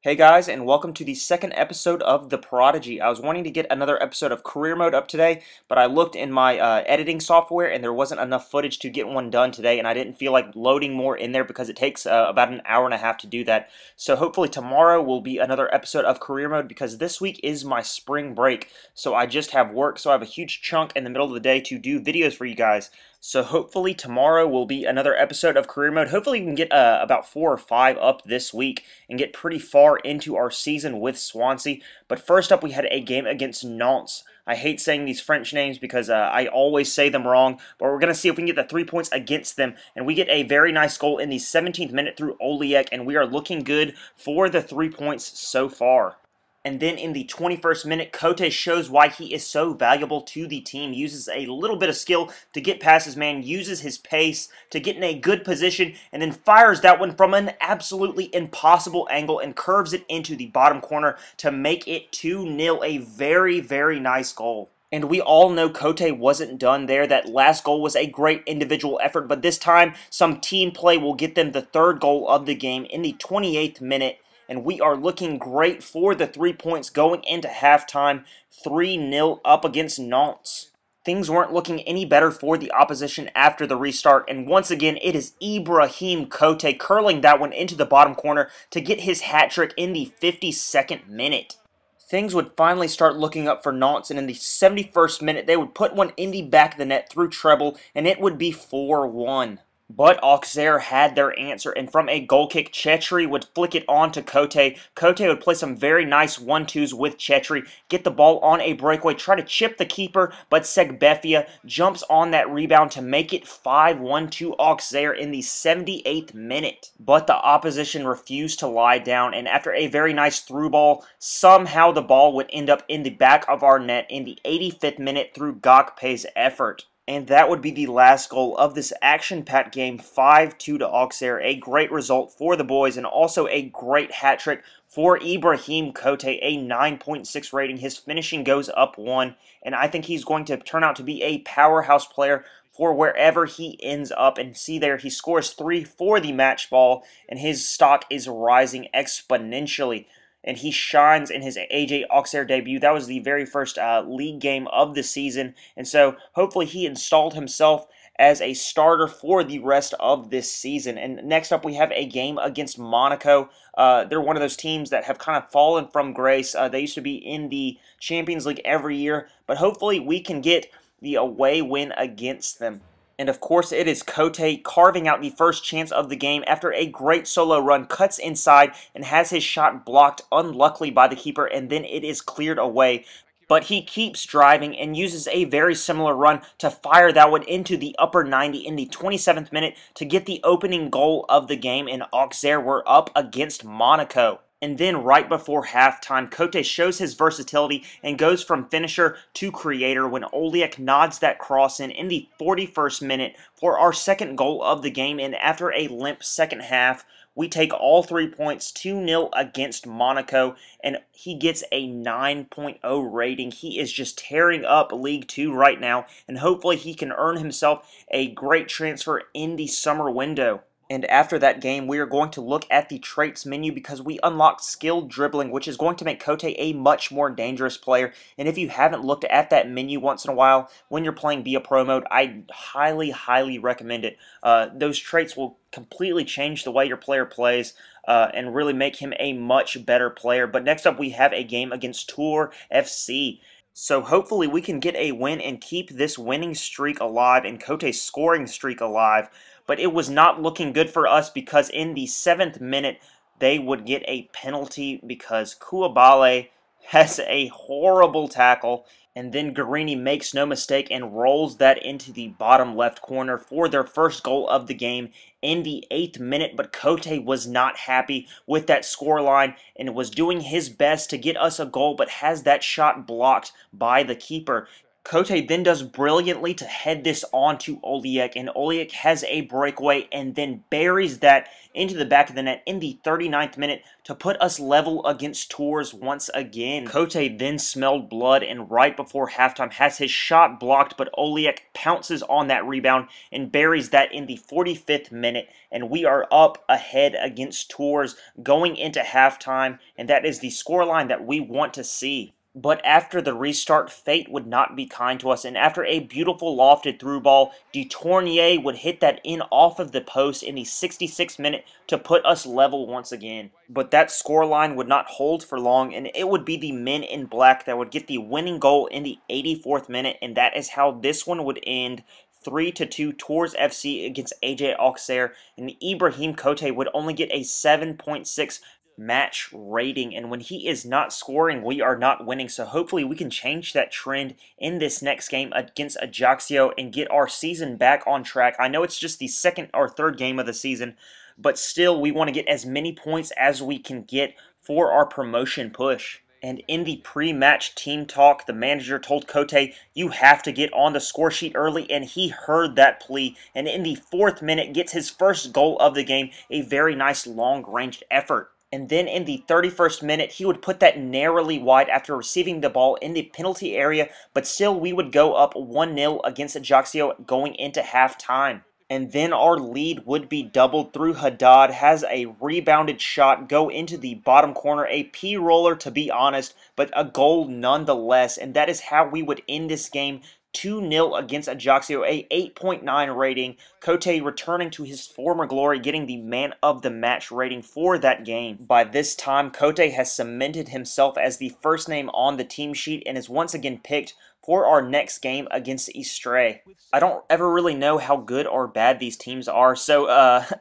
Hey guys, and welcome to the second episode of The Prodigy. I was wanting to get another episode of Career Mode up today, but I looked in my editing software and there wasn't enough footage to get one done today, and I didn't feel like loading more in there because it takes about an hour and a half to do that. So hopefully tomorrow will be another episode of Career Mode because this week is my spring break. So I just have work, so I have a huge chunk in the middle of the day to do videos for you guys. So hopefully tomorrow will be another episode of Career Mode. Hopefully we can get about 4 or 5 up this week and get pretty far into our season with Swansea. But first up, we had a game against Nantes. I hate saying these French names because I always say them wrong, but we're going to see if we can get the 3 points against them. And we get a very nice goal in the 17th minute through Oliek, and we are looking good for the 3 points so far. And then in the 21st minute, Cote shows why he is so valuable to the team. Uses a little bit of skill to get past his man, uses his pace to get in a good position, and then fires that one from an absolutely impossible angle and curves it into the bottom corner to make it 2-0. A very, very nice goal. And we all know Cote wasn't done there. That last goal was a great individual effort, but this time some team play will get them the third goal of the game in the 28th minute. And we are looking great for the 3 points going into halftime, 3-0 up against Nantes. Things weren't looking any better for the opposition after the restart, and once again it is Ibrahim Cote curling that one into the bottom corner to get his hat trick in the 52nd minute. Things would finally start looking up for Nantes, and in the 71st minute they would put one in the back of the net through treble, and it would be 4-1. But Auxerre had their answer, and from a goal kick, Chetri would flick it on to Cote. Cote would play some very nice 1-2s with Chetri, get the ball on a breakaway, try to chip the keeper, but Segbefia jumps on that rebound to make it 5-1 to Auxerre in the 78th minute. But the opposition refused to lie down, and after a very nice through ball, somehow the ball would end up in the back of our net in the 85th minute through Gakpe's effort. And that would be the last goal of this action-packed game, 5-2 to Auxerre. A great result for the boys, and also a great hat trick for Ibrahim Cote, a 9.6 rating. His finishing goes up 1, and I think he's going to turn out to be a powerhouse player for wherever he ends up. And see there, he scores 3 for the match ball, and his stock is rising exponentially. And he shines in his AJ Auxerre debut. That was the very first league game of the season, and so hopefully he installed himself as a starter for the rest of this season. And next up we have a game against Monaco. They're one of those teams that have kind of fallen from grace. They used to be in the Champions League every year, but hopefully we can get the away win against them. And of course it is Cote carving out the first chance of the game after a great solo run, cuts inside and has his shot blocked unluckily by the keeper, and then it is cleared away. But he keeps driving and uses a very similar run to fire that one into the upper 90 in the 27th minute to get the opening goal of the game, and Auxerre were up against Monaco. And then right before halftime, Cote shows his versatility and goes from finisher to creator when Oliek nods that cross in the 41st minute for our second goal of the game. And after a limp second half, we take all 3 points, 2-0 against Monaco, and he gets a 9.0 rating. He is just tearing up League 2 right now, and hopefully he can earn himself a great transfer in the summer window. And after that game, we are going to look at the traits menu because we unlocked skilled dribbling, which is going to make Cote a much more dangerous player. And if you haven't looked at that menu once in a while when you're playing via Pro Mode, I highly, highly recommend it. Those traits will completely change the way your player plays and really make him a much better player. But next up, we have a game against Tours FC. So hopefully we can get a win and keep this winning streak alive and Cote's scoring streak alive. But it was not looking good for us because in the 7th minute, they would get a penalty because Koulibaly has a horrible tackle, and then Guarini makes no mistake and rolls that into the bottom left corner for their first goal of the game in the 8th minute. But Cote was not happy with that scoreline and was doing his best to get us a goal, but has that shot blocked by the keeper. Kote then does brilliantly to head this on to Oliek, and Oliek has a breakaway and then buries that into the back of the net in the 39th minute to put us level against Tours once again. Kote then smelled blood, and right before halftime has his shot blocked, but Oliek pounces on that rebound and buries that in the 45th minute, and we are up ahead against Tours going into halftime, and that is the scoreline that we want to see. But after the restart, fate would not be kind to us, and after a beautiful lofted through ball, Tournier would hit that in off of the post in the 66th minute to put us level once again. But that scoreline would not hold for long, and it would be the men in black that would get the winning goal in the 84th minute, and that is how this one would end. 3-2 Tours FC against AJ Auxerre, and Ibrahim Kote would only get a 7.6 match rating, and when he is not scoring, we are not winning. So hopefully we can change that trend in this next game against Ajaccio and get our season back on track. I know it's just the second or third game of the season, but still we want to get as many points as we can get for our promotion push. And in the pre-match team talk, the manager told Kote, you have to get on the score sheet early, and he heard that plea, and in the 4th minute gets his first goal of the game, a very nice long-ranged effort. And then in the 31st minute, he would put that narrowly wide after receiving the ball in the penalty area, but still we would go up 1-0 against Ajaccio going into halftime. And then our lead would be doubled through Haddad, has a rebounded shot go into the bottom corner, a P-roller to be honest, but a goal nonetheless, and that is how we would end this game. 2-0 against Ajaccio, a 8.9 rating. Kote returning to his former glory, getting the man of the match rating for that game. By this time, Kote has cemented himself as the first name on the team sheet and is once again picked for our next game against Istres. I don't ever really know how good or bad these teams are, so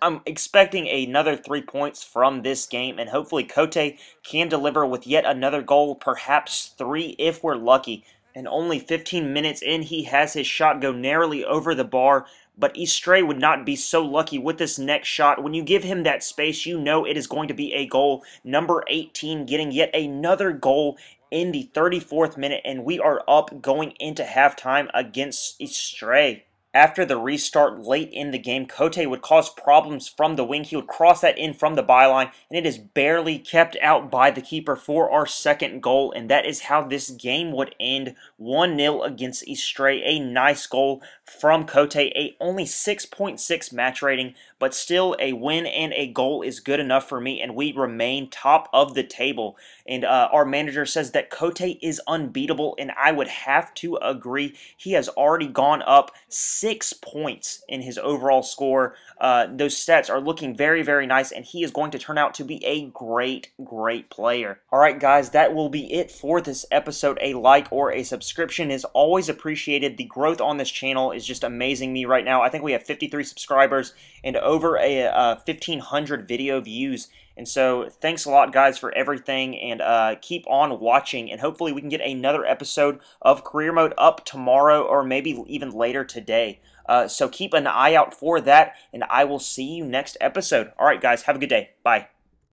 I'm expecting another 3 points from this game, and hopefully Kote can deliver with yet another goal, perhaps 3 if we're lucky. And only 15 minutes in, he has his shot go narrowly over the bar, but Istres would not be so lucky with this next shot. When you give him that space, you know it is going to be a goal. Number 18 getting yet another goal in the 34th minute, and we are up going into halftime against Istres. After the restart late in the game, Kote would cause problems from the wing. He would cross that in from the byline, and it is barely kept out by the keeper for our second goal, and that is how this game would end. 1-0 against Istres. A nice goal from Kote, a only 6.6 match rating, but still a win and a goal is good enough for me, and we remain top of the table. And our manager says that Kote is unbeatable, and I would have to agree. He has already gone up 6 points in his overall score. Those stats are looking very, very nice, and he is going to turn out to be a great, great player. Alright guys, that will be it for this episode. A like or a subscription is always appreciated. The growth on this channel is just amazing me right now. I think we have 53 subscribers and over 1,500 video views. And so thanks a lot, guys, for everything, and keep on watching, and hopefully we can get another episode of Career Mode up tomorrow or maybe even later today. So keep an eye out for that, and I will see you next episode. All right, guys, have a good day. Bye.